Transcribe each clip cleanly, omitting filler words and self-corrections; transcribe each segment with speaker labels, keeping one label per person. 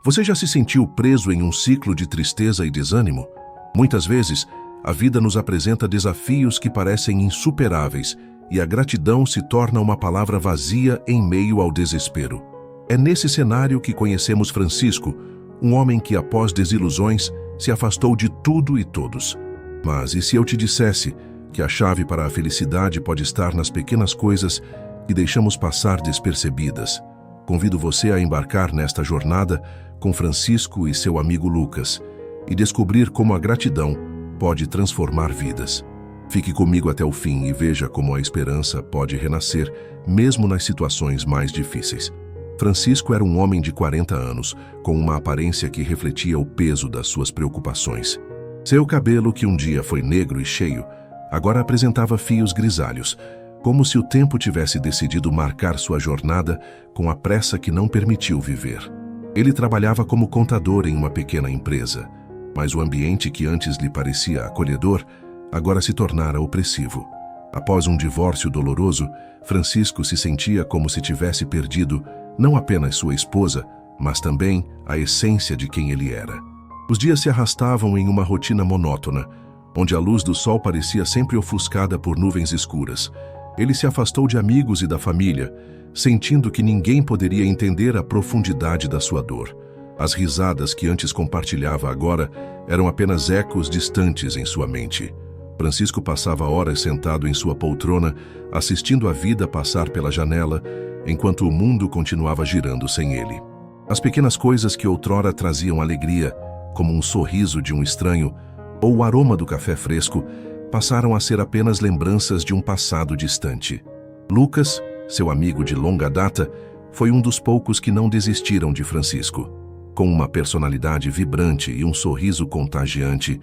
Speaker 1: Você já se sentiu preso em um ciclo de tristeza e desânimo? Muitas vezes, a vida nos apresenta desafios que parecem insuperáveis e a gratidão se torna uma palavra vazia em meio ao desespero. É nesse cenário que conhecemos Francisco, um homem que, após desilusões, se afastou de tudo e todos. Mas e se eu te dissesse que a chave para a felicidade pode estar nas pequenas coisas que deixamos passar despercebidas? Convido você a embarcar nesta jornada com Francisco e seu amigo Lucas e descobrir como a gratidão pode transformar vidas. Fique comigo até o fim e veja como a esperança pode renascer mesmo nas situações mais difíceis. Francisco era um homem de 40 anos, com uma aparência que refletia o peso das suas preocupações. Seu cabelo, que um dia foi negro e cheio, agora apresentava fios grisalhos, como se o tempo tivesse decidido marcar sua jornada com a pressa que não permitiu viver. Ele trabalhava como contador em uma pequena empresa, mas o ambiente que antes lhe parecia acolhedor, agora se tornara opressivo. Após um divórcio doloroso, Francisco se sentia como se tivesse perdido não apenas sua esposa, mas também a essência de quem ele era. Os dias se arrastavam em uma rotina monótona, onde a luz do sol parecia sempre ofuscada por nuvens escuras. Ele se afastou de amigos e da família, sentindo que ninguém poderia entender a profundidade da sua dor. As risadas que antes compartilhava agora eram apenas ecos distantes em sua mente. Francisco passava horas sentado em sua poltrona, assistindo a vida passar pela janela, enquanto o mundo continuava girando sem ele. As pequenas coisas que outrora traziam alegria, como um sorriso de um estranho ou o aroma do café fresco, passaram a ser apenas lembranças de um passado distante. Lucas, seu amigo de longa data, foi um dos poucos que não desistiram de Francisco. Com uma personalidade vibrante e um sorriso contagiante,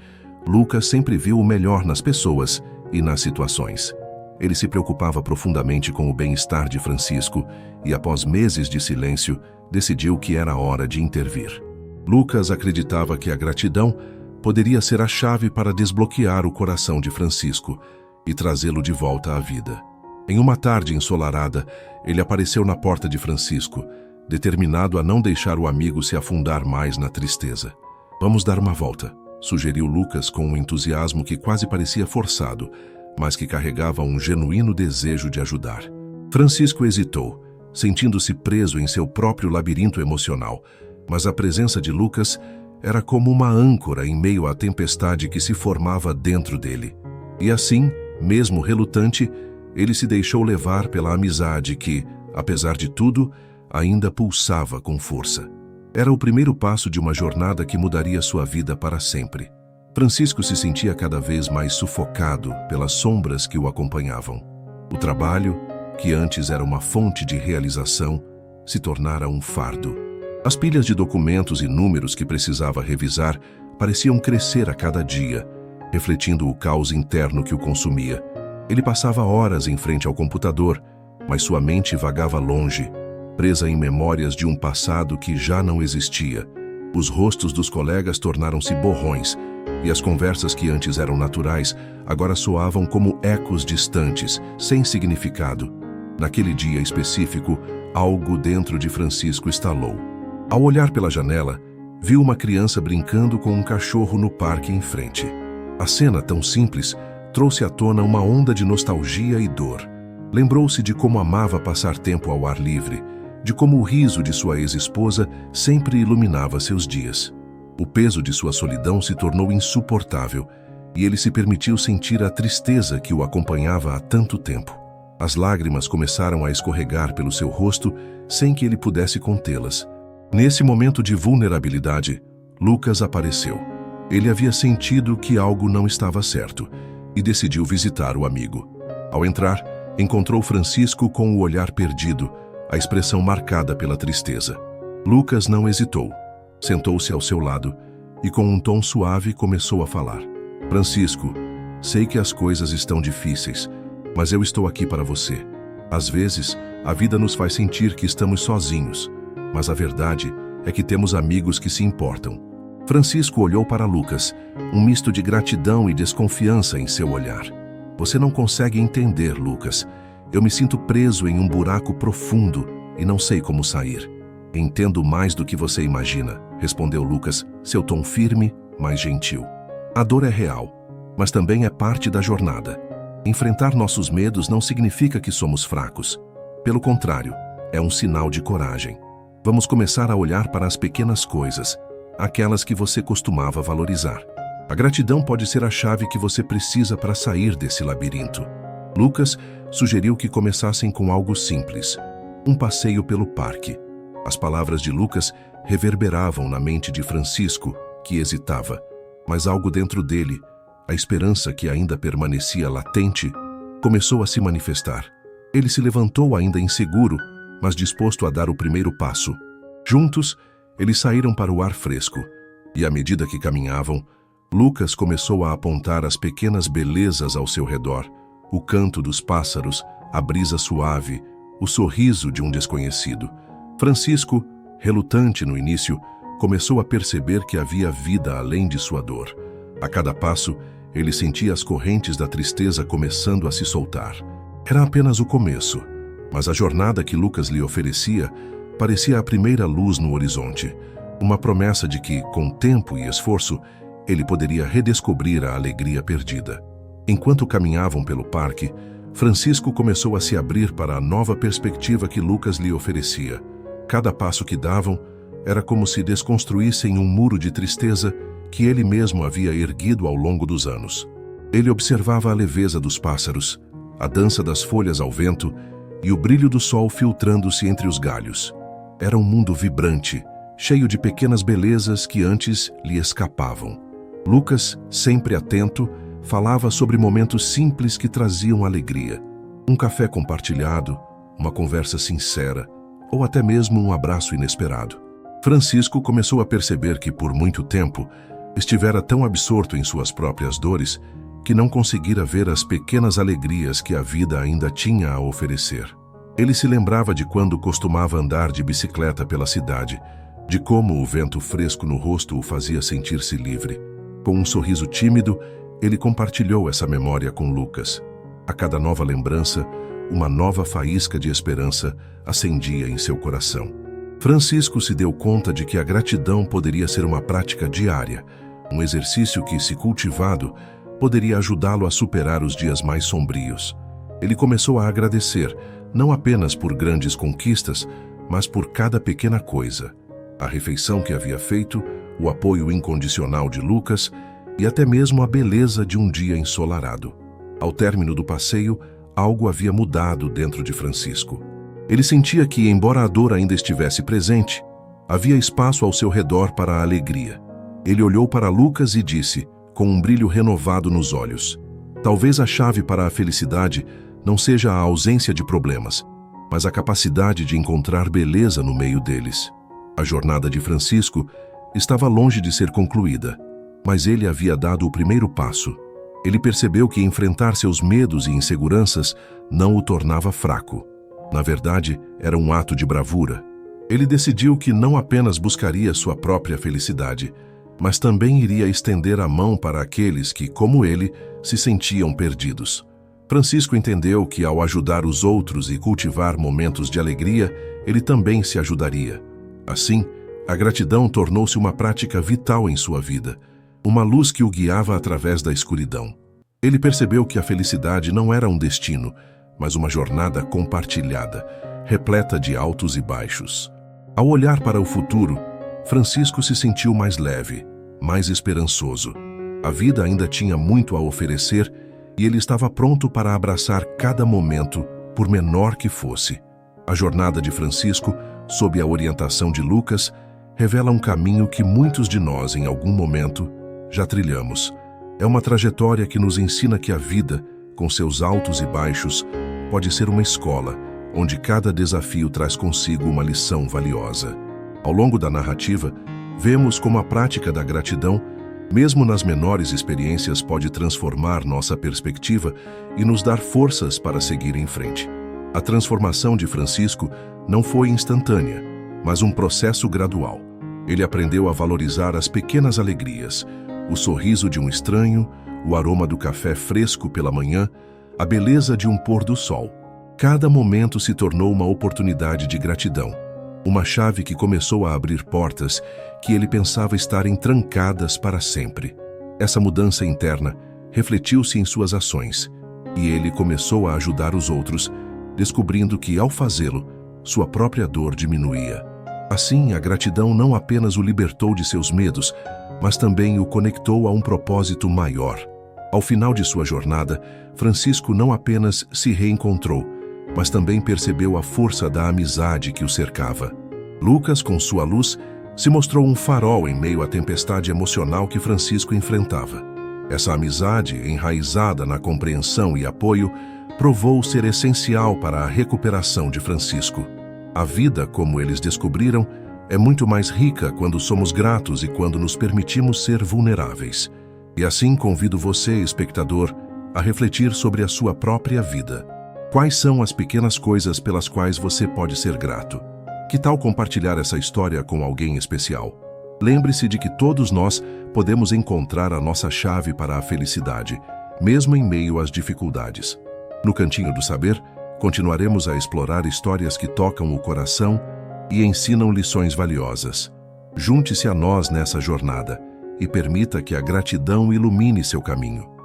Speaker 1: Lucas sempre viu o melhor nas pessoas e nas situações. Ele se preocupava profundamente com o bem-estar de Francisco e, após meses de silêncio, decidiu que era hora de intervir. Lucas acreditava que a gratidão poderia ser a chave para desbloquear o coração de Francisco e trazê-lo de volta à vida. Em uma tarde ensolarada, ele apareceu na porta de Francisco, determinado a não deixar o amigo se afundar mais na tristeza. "Vamos dar uma volta", sugeriu Lucas com um entusiasmo que quase parecia forçado, mas que carregava um genuíno desejo de ajudar. Francisco hesitou, sentindo-se preso em seu próprio labirinto emocional, mas a presença de Lucas era como uma âncora em meio à tempestade que se formava dentro dele. E assim, mesmo relutante, ele se deixou levar pela amizade que, apesar de tudo, ainda pulsava com força. Era o primeiro passo de uma jornada que mudaria sua vida para sempre. Francisco se sentia cada vez mais sufocado pelas sombras que o acompanhavam. O trabalho, que antes era uma fonte de realização, se tornara um fardo. As pilhas de documentos e números que precisava revisar pareciam crescer a cada dia, refletindo o caos interno que o consumia. Ele passava horas em frente ao computador, mas sua mente vagava longe, presa em memórias de um passado que já não existia. Os rostos dos colegas tornaram-se borrões, e as conversas que antes eram naturais agora soavam como ecos distantes, sem significado. Naquele dia específico, algo dentro de Francisco estalou. Ao olhar pela janela, viu uma criança brincando com um cachorro no parque em frente. A cena, tão simples, trouxe à tona uma onda de nostalgia e dor. Lembrou-se de como amava passar tempo ao ar livre, de como o riso de sua ex-esposa sempre iluminava seus dias. O peso de sua solidão se tornou insuportável e ele se permitiu sentir a tristeza que o acompanhava há tanto tempo. As lágrimas começaram a escorregar pelo seu rosto sem que ele pudesse contê-las. Nesse momento de vulnerabilidade, Lucas apareceu. Ele havia sentido que algo não estava certo e decidiu visitar o amigo. Ao entrar, encontrou Francisco com o olhar perdido, a expressão marcada pela tristeza. Lucas não hesitou. Sentou-se ao seu lado e, com um tom suave, começou a falar. "Francisco, sei que as coisas estão difíceis, mas eu estou aqui para você. Às vezes, a vida nos faz sentir que estamos sozinhos, mas a verdade é que temos amigos que se importam." Francisco olhou para Lucas, um misto de gratidão e desconfiança em seu olhar. "Você não consegue entender, Lucas. Eu me sinto preso em um buraco profundo e não sei como sair." Entendo mais do que você imagina, respondeu Lucas, seu tom firme, mas gentil. A dor é real, mas também é parte da jornada. Enfrentar nossos medos não significa que somos fracos. Pelo contrário, é um sinal de coragem. Vamos começar a olhar para as pequenas coisas, aquelas que você costumava valorizar. A gratidão pode ser a chave que você precisa para sair desse labirinto. Lucas sugeriu que começassem com algo simples, um passeio pelo parque. As palavras de Lucas reverberavam na mente de Francisco, que hesitava, mas algo dentro dele, a esperança que ainda permanecia latente, começou a se manifestar. Ele se levantou ainda inseguro, mas disposto a dar o primeiro passo. Juntos, eles saíram para o ar fresco, e à medida que caminhavam, Lucas começou a apontar as pequenas belezas ao seu redor, o canto dos pássaros, a brisa suave, o sorriso de um desconhecido. Francisco, relutante no início, começou a perceber que havia vida além de sua dor. A cada passo, ele sentia as correntes da tristeza começando a se soltar. Era apenas o começo, mas a jornada que Lucas lhe oferecia parecia a primeira luz no horizonte, uma promessa de que, com tempo e esforço, ele poderia redescobrir a alegria perdida. Enquanto caminhavam pelo parque, Francisco começou a se abrir para a nova perspectiva que Lucas lhe oferecia. Cada passo que davam era como se desconstruíssem um muro de tristeza que ele mesmo havia erguido ao longo dos anos. Ele observava a leveza dos pássaros, a dança das folhas ao vento e o brilho do sol filtrando-se entre os galhos. Era um mundo vibrante, cheio de pequenas belezas que antes lhe escapavam. Lucas, sempre atento, falava sobre momentos simples que traziam alegria. Um café compartilhado, uma conversa sincera, ou até mesmo um abraço inesperado. Francisco começou a perceber que, por muito tempo, estivera tão absorto em suas próprias dores que não conseguira ver as pequenas alegrias que a vida ainda tinha a oferecer. Ele se lembrava de quando costumava andar de bicicleta pela cidade, de como o vento fresco no rosto o fazia sentir-se livre. Com um sorriso tímido, ele compartilhou essa memória com Lucas. A cada nova lembrança, uma nova faísca de esperança acendia em seu coração. Francisco se deu conta de que a gratidão poderia ser uma prática diária, um exercício que, se cultivado, poderia ajudá-lo a superar os dias mais sombrios. Ele começou a agradecer, não apenas por grandes conquistas, mas por cada pequena coisa. A refeição que havia feito, o apoio incondicional de Lucas e até mesmo a beleza de um dia ensolarado. Ao término do passeio, algo havia mudado dentro de Francisco. Ele sentia que, embora a dor ainda estivesse presente, havia espaço ao seu redor para a alegria. Ele olhou para Lucas e disse, com um brilho renovado nos olhos: talvez a chave para a felicidade não seja a ausência de problemas, mas a capacidade de encontrar beleza no meio deles. A jornada de Francisco estava longe de ser concluída, mas ele havia dado o primeiro passo. Ele percebeu que enfrentar seus medos e inseguranças não o tornava fraco. Na verdade, era um ato de bravura. Ele decidiu que não apenas buscaria sua própria felicidade, mas também iria estender a mão para aqueles que, como ele, se sentiam perdidos. Francisco entendeu que, ao ajudar os outros e cultivar momentos de alegria, ele também se ajudaria. Assim, a gratidão tornou-se uma prática vital em sua vida, uma luz que o guiava através da escuridão. Ele percebeu que a felicidade não era um destino, mas uma jornada compartilhada, repleta de altos e baixos. Ao olhar para o futuro, Francisco se sentiu mais leve, mais esperançoso. A vida ainda tinha muito a oferecer e ele estava pronto para abraçar cada momento, por menor que fosse. A jornada de Francisco, sob a orientação de Lucas, revela um caminho que muitos de nós, em algum momento, já trilhamos. É uma trajetória que nos ensina que a vida, com seus altos e baixos, pode ser uma escola, onde cada desafio traz consigo uma lição valiosa. Ao longo da narrativa, vemos como a prática da gratidão, mesmo nas menores experiências, pode transformar nossa perspectiva e nos dar forças para seguir em frente. A transformação de Francisco não foi instantânea, mas um processo gradual. Ele aprendeu a valorizar as pequenas alegrias, o sorriso de um estranho, o aroma do café fresco pela manhã, a beleza de um pôr do sol. Cada momento se tornou uma oportunidade de gratidão. Uma chave que começou a abrir portas que ele pensava estarem trancadas para sempre. Essa mudança interna refletiu-se em suas ações, e ele começou a ajudar os outros, descobrindo que, ao fazê-lo, sua própria dor diminuía. Assim, a gratidão não apenas o libertou de seus medos, mas também o conectou a um propósito maior. Ao final de sua jornada, Francisco não apenas se reencontrou, mas também percebeu a força da amizade que o cercava. Lucas, com sua luz, se mostrou um farol em meio à tempestade emocional que Francisco enfrentava. Essa amizade, enraizada na compreensão e apoio, provou ser essencial para a recuperação de Francisco. A vida, como eles descobriram, é muito mais rica quando somos gratos e quando nos permitimos ser vulneráveis. E assim convido você, espectador, a refletir sobre a sua própria vida. Quais são as pequenas coisas pelas quais você pode ser grato? Que tal compartilhar essa história com alguém especial? Lembre-se de que todos nós podemos encontrar a nossa chave para a felicidade, mesmo em meio às dificuldades. No Cantinho do Saber, continuaremos a explorar histórias que tocam o coração e ensinam lições valiosas. Junte-se a nós nessa jornada e permita que a gratidão ilumine seu caminho.